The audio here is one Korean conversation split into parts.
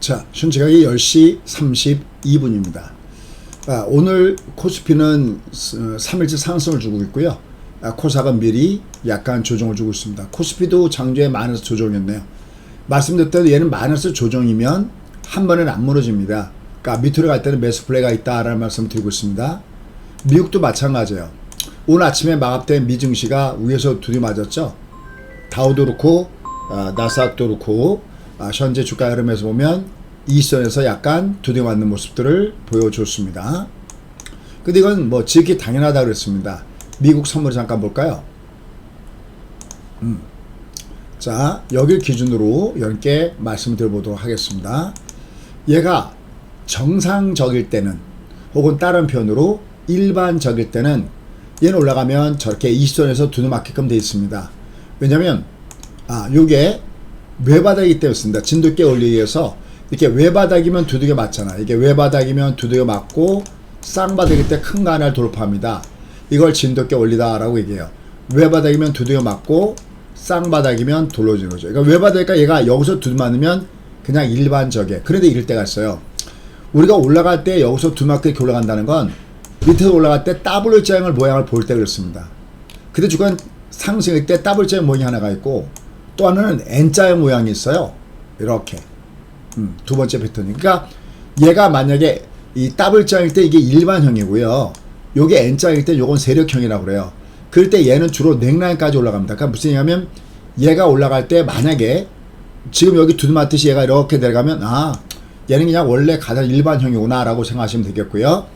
자, 현재 시각이 10시 32분입니다. 오늘 코스피는 3일째 상승을 주고 있고요. 코스닥은 미리 약간 조정을 주고 있습니다. 코스피도 장중에 마이너스 조정이었네요. 말씀드렸던 얘는 마이너스 조정이면 한 번은 안 무너집니다. 그러니까 밑으로 갈 때는 매수 플레이가 있다라는 말씀을 드리고 있습니다. 미국도 마찬가지예요. 오늘 아침에 마감된 미 증시가 위에서 두드려 맞았죠. 다우도 그렇고 나스닥도 그렇고 현재 주가 흐름에서 보면 이선에서 약간 두드려 맞는 모습들을 보여줬습니다. 근데 이건 뭐 지극히 당연하다 그랬습니다. 미국 선물 잠깐 볼까요? 자, 여길 기준으로 10개 말씀을 드려보도록 하겠습니다. 얘가 정상적일 때는 혹은 다른 표현으로 일반적일 때는 얘는 올라가면 저렇게 이선에서 두드려 맞게끔 되어 있습니다. 왜냐면 요게 외바닥이기 때문입니다. 진도 있게 올리기 위해서 이렇게 외바닥이면 두들겨 맞잖아. 이게 외바닥이면 두들겨 맞고 쌍바닥일 때 큰 간을 돌파합니다. 이걸 진도 있게 올리다라고 얘기해요. 외바닥이면 두들겨 맞고 쌍바닥이면 돌려주는 거죠. 그러니까 외바닥이니까 얘가 여기서 두들겨 맞으면 그냥 일반적이에요. 그런데 이럴 때가 있어요. 우리가 올라갈 때 여기서 두들겨 맞게 이렇게 올라간다는 건 밑에서 올라갈 때 W자형을 모양을 볼 때 그렇습니다. 근데 주간 상승일 때 W자형 모양이 하나가 있고 또 하나는 N자형 모양이 있어요. 이렇게. 두 번째 패턴이. 그러니까 얘가 만약에 이 W자형일 때 이게 일반형이고요. 요게 N자형일 때 요건 세력형이라고 그래요. 그럴 때 얘는 주로 넥라인까지 올라갑니다. 그러니까 무슨 얘기냐면 얘가 올라갈 때 만약에 지금 여기 두드맞듯이 얘가 이렇게 내려가면 얘는 그냥 원래 가장 일반형이구나 라고 생각하시면 되겠고요.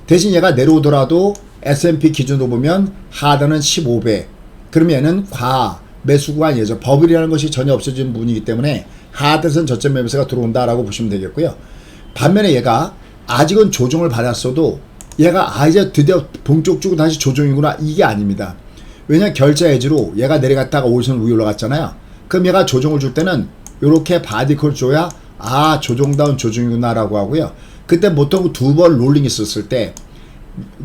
대신 얘가 내려오더라도 S&P 기준으로 보면 하단은 15배. 그러면 얘는 매수 구간이죠. 버블이라는 것이 전혀 없어진 부분이기 때문에 하단선 저점 매매세가 들어온다라고 보시면 되겠고요. 반면에 얘가 아직은 조정을 받았어도 얘가 이제 드디어 본격적으로 다시 조정이구나 이게 아닙니다. 왜냐면 결제 해지로 얘가 내려갔다가 오일선 위에 올라갔잖아요. 그럼 얘가 조정을 줄 때는 이렇게 바디콜 줘야 조정다운 조정이구나 라고 하고요. 그때 보통 두 번 롤링 있었을 때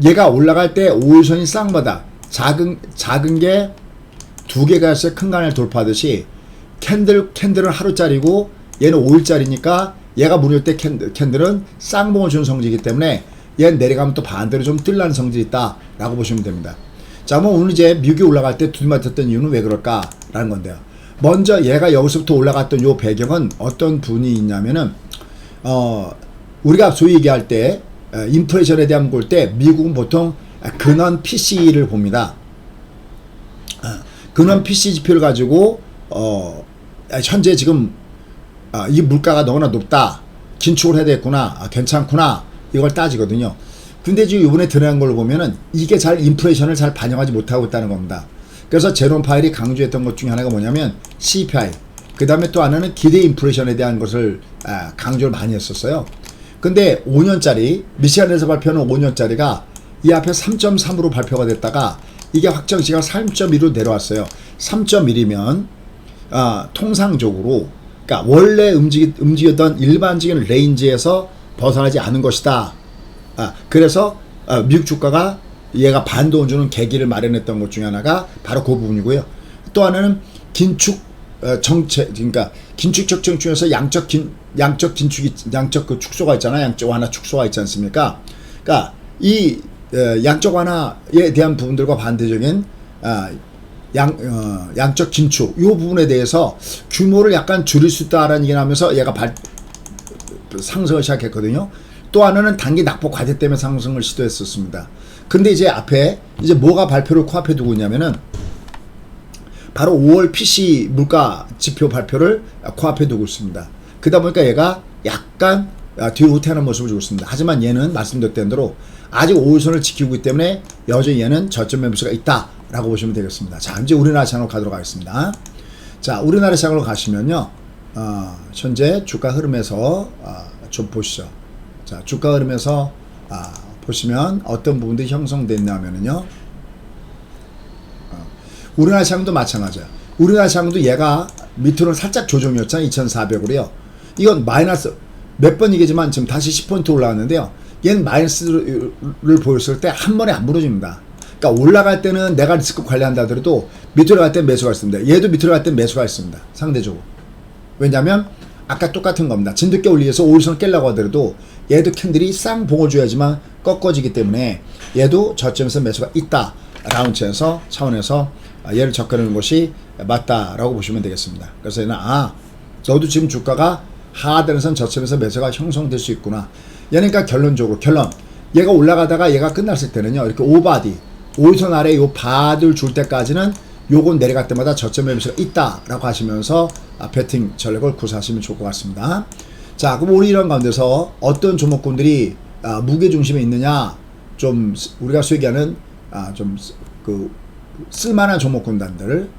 얘가 올라갈 때 오일선이 쌍바닥 작은 게 두 개가 있어요. 큰 간을 돌파하듯이 캔들은 하루짜리고 얘는 5일짜리니까 얘가 무료일 때 캔들은 쌍봉을 주는 성질이기 때문에 얘는 내려가면 또 반대로 좀 뜰라는 성질이 있다 라고 보시면 됩니다. 자, 뭐 오늘 이제 미국이 올라갈 때 두드맞았던 이유는 왜 그럴까 라는 건데요. 먼저 얘가 여기서부터 올라갔던 요 배경은 어떤 분이 있냐면은 우리가 소위 얘기할 때 인플레이션에 대한 볼 때 미국은 보통 근원 PC를 봅니다. 근원 PC 지표를 가지고 현재 지금 이 물가가 너무나 높다, 긴축을 해야 되겠구나, 괜찮구나 이걸 따지거든요. 근데 지금 이번에 드러난 걸 보면은 이게 잘 인플레이션을 잘 반영하지 못하고 있다는 겁니다. 그래서 제롬 파웰이 강조했던 것 중에 하나가 뭐냐면 CPI, 그 다음에 또 하나는 기대 인플레이션에 대한 것을 강조를 많이 했었어요. 근데 5년짜리 미시간에서 발표하는 5년짜리가 이 앞에 3.3으로 발표가 됐다가 이게 확정치가 3.1로 내려왔어요. 3.1이면 통상적으로 그러니까 원래 움직였던 일반적인 레인지에서 벗어나지 않은 것이다. 그래서 미국 주가가 얘가 반도원 주는 계기를 마련했던 것 중에 하나가 바로 그 부분이고요. 또 하나는 긴축 정책, 그러니까 긴축 적정 중에서 양적 긴축이 양적 그 축소가 있잖아요. 양적 완화 축소가 있지 않습니까? 그러니까 이 양적 완화에 대한 부분들과 반대적인 양적 긴축 이 부분에 대해서 규모를 약간 줄일 수 있다라는 얘기를 하면서 얘가 상승을 시작했거든요. 또 하나는 단기 낙폭 과대 때문에 상승을 시도했었습니다. 근데 이제 앞에 이제 뭐가 발표를 코앞에 두고 있냐면은 바로 5월 PC 물가 지표 발표를 코앞에 두고 있습니다. 그러다 보니까 얘가 약간 뒤로 후퇴하는 모습을 주고 있습니다. 하지만 얘는 말씀드렸던 대로 아직 5일선을 지키고 있기 때문에 여전히 얘는 저점 매수가 있다라고 보시면 되겠습니다. 자, 이제 우리나라 시장으로 가도록 하겠습니다. 자, 우리나라 시장으로 가시면요, 현재 주가 흐름에서 좀 보시죠. 자, 주가 흐름에서 보시면 어떤 부분들이 형성됐냐면요, 우리나라 시장도 마찬가지야. 우리나라 시장도 얘가 밑으로는 살짝 조정이었잖아요. 2,400으로요. 이건 마이너스 몇 번 얘기지만 지금 다시 10포인트 올라왔는데요. 얘는 마이너스를 보였을 때 한 번에 안 무너집니다. 그러니까 올라갈 때는 내가 리스크 관리한다 하더라도 밑으로 갈 때 매수가 있습니다. 얘도 밑으로 갈 때 매수가 있습니다. 상대적으로. 왜냐하면 아까 똑같은 겁니다. 진돗개 올리기에서 5일선을 깨려고 하더라도 얘도 캔들이 쌍봉을 줘야지만 꺾어지기 때문에 얘도 저점에서 매수가 있다 라는 차원에서 얘를 접근하는 것이 맞다라고 보시면 되겠습니다. 그래서 얘는 저도 지금 주가가 하단에선 저점에서 매수가 형성될 수 있구나. 얘는 그러니까 결론 얘가 올라가다가 얘가 끝났을 때는요, 이렇게 오바디 5일선 아래 요 바들 줄 때까지는 요건 내려갈 때마다 저점 매수가 있다라고 하시면서 배팅 전략을 구사하시면 좋을 것 같습니다. 자, 그럼 우리 이런 가운데서 어떤 종목군들이 무게 중심에 있느냐, 좀 우리가 소개하는 좀 그 쓸만한 종목군단들,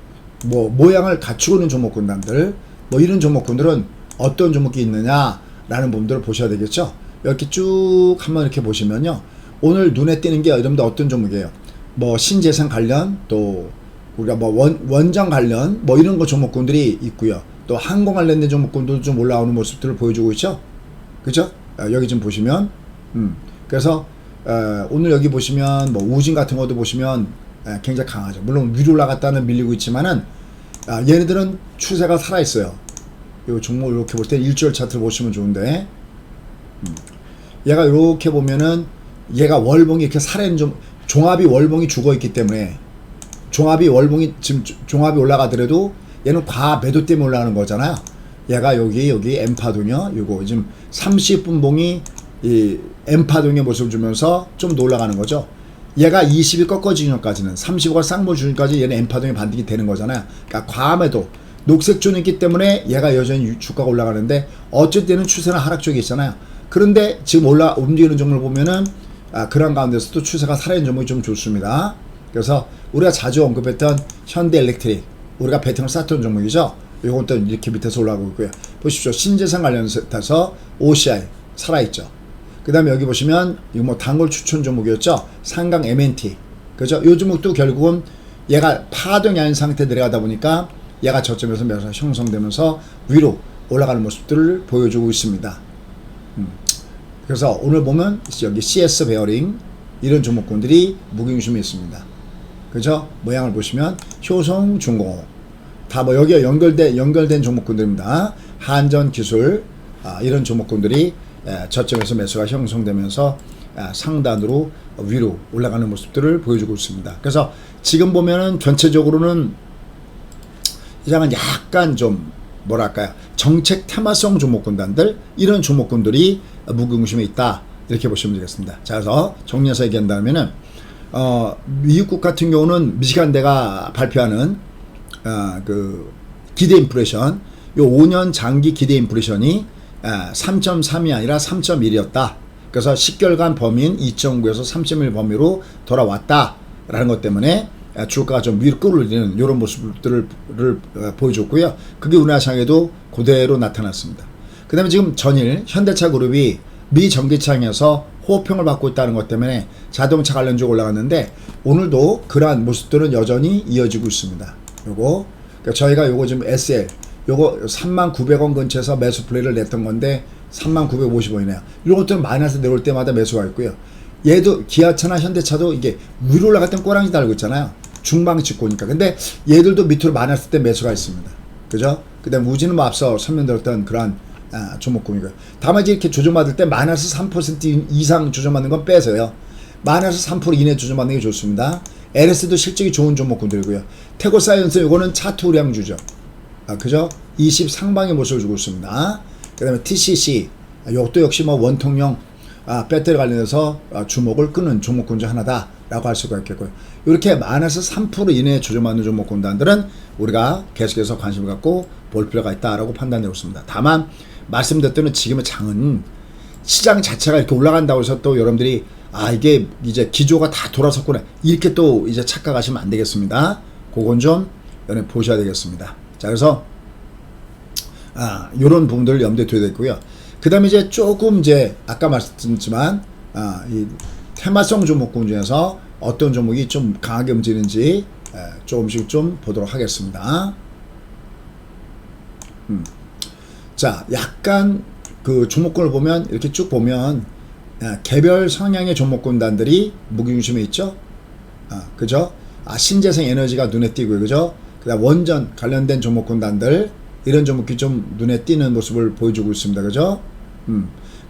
뭐 모양을 갖추고 있는 종목군단들, 뭐 이런 종목군들은 어떤 종목이 있느냐라는 부분들을 보셔야 되겠죠. 이렇게 쭉 한번 이렇게 보시면요, 오늘 눈에 띄는 게 여러분들 어떤 종목이에요? 뭐 신재생 관련, 또 우리가 뭐 원전 관련 뭐 이런 거 종목군들이 있고요. 또 항공 관련된 종목군들도 좀 올라오는 모습들을 보여주고 있죠. 그죠? 여기 좀 보시면 그래서 오늘 여기 보시면 뭐 우진 같은 것도 보시면 굉장히 강하죠. 물론 위로 올라갔다는 밀리고 있지만은 얘네들은 추세가 살아 있어요. 이 종목 이렇게 볼 때 일주일 차트를 보시면 좋은데 얘가 이렇게 보면은 얘가 월봉이 이렇게 살아있는 좀 종합이 월봉이 죽어 있기 때문에 월봉이 지금 종합이 올라가더라도 얘는 과매도 때문에 올라가는 거잖아요. 얘가 여기 M파동이요. 요거 지금 30분 봉이 이 M파동의 모습을 주면서 좀 더 올라가는 거죠. 얘가 20일 꺾어지기 전까지는 35가 쌍물 주기까지 얘는 M파동이 반등이 되는 거잖아요. 그러니까 과매도 녹색존이 있기 때문에 얘가 여전히 주가가 올라가는데 어쩔 때는 추세는 하락 쪽에 있잖아요. 그런데 지금 움직이는 종목을 보면은 그런 가운데서도 추세가 살아있는 종목이 좀 좋습니다. 그래서 우리가 자주 언급했던 현대엘렉트릭, 우리가 배팅을 쌓던 종목이죠. 이건 또 이렇게 밑에서 올라가고 있고요. 보십시오. 신재생 관련해서 OCI 살아있죠. 그 다음에 여기 보시면 이거 뭐 단골 추천 종목이었죠. 상강 MNT. 그죠? 요 종목도 결국은 얘가 파동이 아닌 상태 내려가다 보니까 얘가 저점에서 매수가 형성되면서 위로 올라가는 모습들을 보여주고 있습니다. 그래서 오늘 보면 여기 CS 베어링 이런 종목군들이 무게중심에 있습니다. 그죠? 모양을 보시면 효성중공업 다 뭐 여기에 연결된 종목군들입니다. 한전기술 이런 종목군들이 저점에서 매수가 형성되면서 상단으로 위로 올라가는 모습들을 보여주고 있습니다. 그래서 지금 보면은 전체적으로는 이장은 약간 좀 뭐랄까요, 정책 테마성 종목군단들 이런 종목군들이 무게중심에 있다 이렇게 보시면 되겠습니다. 자, 그래서 정리해서 얘기한다면은 미국 같은 경우는 미시간대가 발표하는 그 기대 인플레이션, 요 5년 장기 기대 인플레이션이 3.3이 아니라 3.1이었다. 그래서 10개월간 범위인 2.9에서 3.1 범위로 돌아왔다라는 것 때문에 주가가 좀 위로 끌어올리는 이런 모습들을 보여줬고요. 그게 우리나라 시장에도 그대로 나타났습니다. 그 다음에 지금 전일 현대차 그룹이 미 전기차에서 호평을 받고 있다는 것 때문에 자동차 관련주가 올라갔는데 오늘도 그러한 모습들은 여전히 이어지고 있습니다. 요거 그러니까 저희가 요거 지금 SL 요거 39,000원 근처에서 매수 플레이를 냈던 건데 39,950원이네요. 이런 것들은 마이너스 내려올 때마다 매수가 있고요. 얘도 기아차나 현대차도 이게 위로 올라갔던 꼬랑지 달고 있잖아요. 중방 직고니까. 근데 얘들도 밑으로 마이너스 때 매수가 있습니다. 그죠? 그 다음에 우지는 뭐 앞서 설명드렸던 그러한 종목군이고요. 다만 이제 이렇게 조정받을 때 마이너스 3% 이상 조정받는 건 빼서요. 마이너스 3% 이내 조정받는 게 좋습니다. LS도 실적이 좋은 종목군들이고요. 태고사이언스 요거는 차트 우량주죠. 그죠? 20 상방의 모습을 주고 있습니다. 그 다음에 TCC 이것도 역시 뭐 원통형 배터리 관련해서 주목을 끄는 종목군 중 하나다라고 할 수가 있겠고요. 이렇게 마이너스 3% 이내에 조정받는 종목군단들은 우리가 계속해서 관심을 갖고 볼 필요가 있다라고 판단되고 있습니다. 다만 말씀드렸던 지금의 장은 시장 자체가 이렇게 올라간다고 해서 또 여러분들이 이게 이제 기조가 다 돌아섰구나 이렇게 또 이제 착각하시면 안 되겠습니다. 그건 좀 여러분 보셔야 되겠습니다. 자, 그래서 이런 부분들을 염두에 둬야 되고요. 그 다음에 이제 조금 이제 아까 말씀드렸지만 이 테마성 종목군 중에서 어떤 종목이 좀 강하게 움직이는지 조금씩 좀 보도록 하겠습니다. 자, 약간 그 종목군을 보면 이렇게 쭉 보면 개별 성향의 종목군단들이 무게중심에 있죠. 그죠? 신재생 에너지가 눈에 띄고요. 그죠? 그다음 원전 관련된 종목군단들 이런 종목이 좀 눈에 띄는 모습을 보여주고 있습니다. 그죠?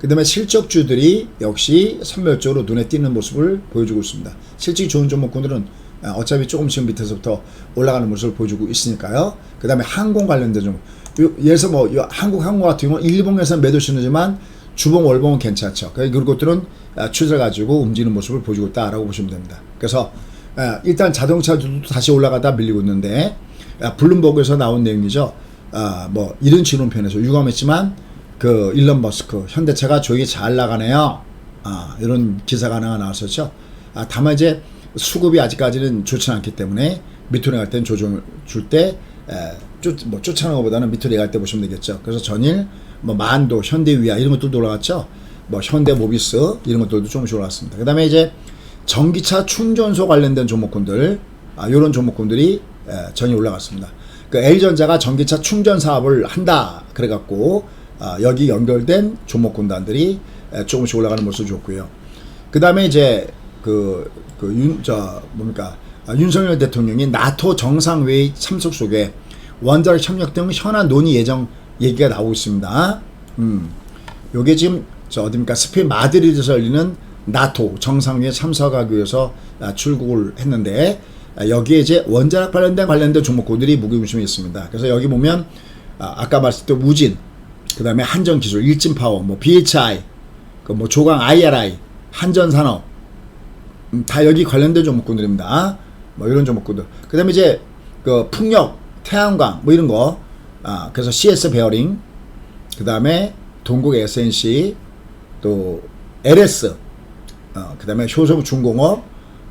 그 다음에 실적주들이 역시 선별적으로 눈에 띄는 모습을 보여주고 있습니다. 실적이 좋은 종목군들은 어차피 조금씩 밑에서부터 올라가는 모습을 보여주고 있으니까요. 그 다음에 항공 관련된 종목. 예를 들어서 뭐 항공 같은 경우는 일봉에서는 매도 신호지만 주봉 월봉은 괜찮죠. 그런 것들은 추세를 가지고 움직이는 모습을 보여주고 있다라고 보시면 됩니다. 그래서 일단 자동차도 다시 올라가다 밀리고 있는데 블룸버그에서 나온 내용이죠. 뭐 이런 진원편에서 유감했지만 그 일론 머스크 현대차가 조기 잘 나가네요. 이런 기사가 하나 나왔었죠. 다만 이제 수급이 아직까지는 좋지 않기 때문에 밑으로 갈 때는 조정을 줄 때 쫓아가는 것보다는 밑으로 내갈 때 보시면 되겠죠. 그래서 전일 뭐 만도, 현대위아 이런 것들도 올라갔죠. 뭐 현대모비스 이런 것들도 조금씩 올라갔습니다. 그 다음에 이제 전기차 충전소 관련된 종목군들, 이런 종목군들이 전이 올라갔습니다. 그 L전자가 전기차 충전 사업을 한다 그래갖고 여기 연결된 종목군단들이 조금씩 올라가는 모습을 줬고요. 그 다음에 이제 윤석열 대통령이 나토 정상회의 참석 속에 원자력 협력 등 현안 논의 예정 얘기가 나오고 있습니다. 요게 지금 어디입니까? 스페인 마드리드에서 열리는 나토 정상회의에 참석하기 위해서 출국을 했는데 여기에 이제 원자력 관련된 종목군들이 무게중심에 있습니다. 그래서 여기 보면 아까 말씀드린 우진, 그 다음에 한전기술, 일진파워, 뭐 BHI, 뭐 조강 IRI, 한전산업 다 여기 관련된 종목군들입니다. 뭐 이런 종목군들. 그 다음에 이제 그 풍력, 태양광 뭐 이런 거. 그래서 CS 베어링, 그 다음에 동국 SNC, 또 LS, 그 다음에 효성중공업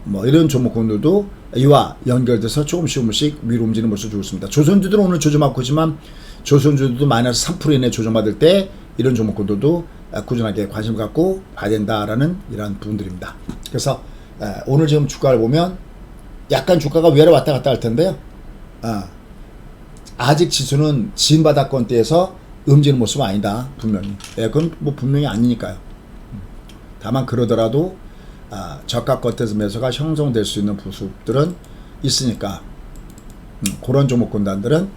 뭐 이런 종목군들도 이와 연결돼서 조금씩 위로 움직이는 모습을 주고 있습니다. 조선주들은 오늘 조정받고 있지만 조선주들도 마이너스 3% 이내 조정받을 때 이런 종목군들도 꾸준하게 관심을 갖고 봐야 된다라는 이러한 부분들입니다. 그래서 오늘 지금 주가를 보면 약간 주가가 위로 왔다 갔다 할 텐데요. 아직 지수는 진바닥권대에서 움직이는 모습은 아니다. 분명히. 그건 뭐 분명히 아니니까요. 다만 그러더라도 저가권대에서 매수가 형성될 수 있는 부수들은 있으니까 그런 종목군단들은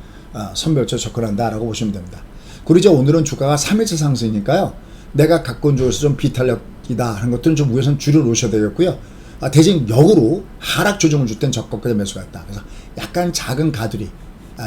선별적으로 접근한다라고 보시면 됩니다. 그리고 이제 오늘은 주가가 3일째 상승이니까요. 내가 갖고 온 쪽에서 좀 비탄력이다 하는 것들은 좀 우선 줄여 놓으셔야 되겠고요. 대신 역으로 하락 조정을 줄 땐 적극적인 매수가 있다. 그래서 약간 작은 가두리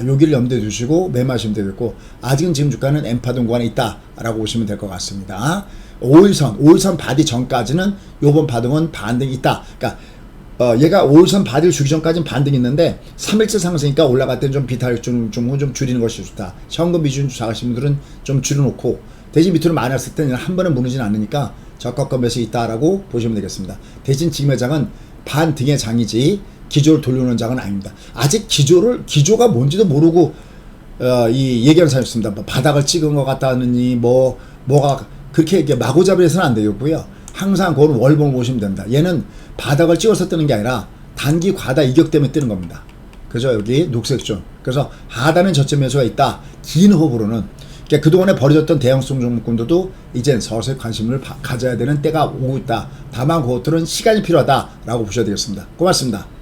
여기를 염두에 두시고 매매하시면 되겠고, 아직은 지금 주가는 엠파동 구간에 있다라고 보시면 될 것 같습니다. 5일선 바디 전까지는 요번 파동은 반등이 있다. 그러니까 얘가 5일선 바디를 주기 전까지는 반등이 있는데 3일째 상승이니까 올라갈 때는 좀 비탄력 좀 줄이는 것이 좋다. 현금 비중 작으신 분들은 좀 줄여놓고, 대신 밑으로 많이 왔을 때는 한 번에 무너지는 않으니까 저가권 매수 있다라고 보시면 되겠습니다. 대신 지금의 장은 반등의 장이지 기조를 돌려놓은 장은 아닙니다. 아직 기조가 뭔지도 모르고 이 얘기하는 사람이 있습니다. 뭐 바닥을 찍은 것 같다느니 뭐가 그렇게 마구잡이해서는 안 되겠고요. 항상 그건 월봉을 보시면 됩니다. 얘는 바닥을 찍어서 뜨는 게 아니라 단기 과다 이격 때문에 뜨는 겁니다. 그죠? 여기 녹색존. 그래서 하단은 저점 매수가 있다. 긴 호흡으로는. 그러니까 그동안에 버려졌던 대형성 종목군들도 이젠 서서히 관심을 가져야 되는 때가 오고 있다. 다만 그것들은 시간이 필요하다라고 보셔야 되겠습니다. 고맙습니다.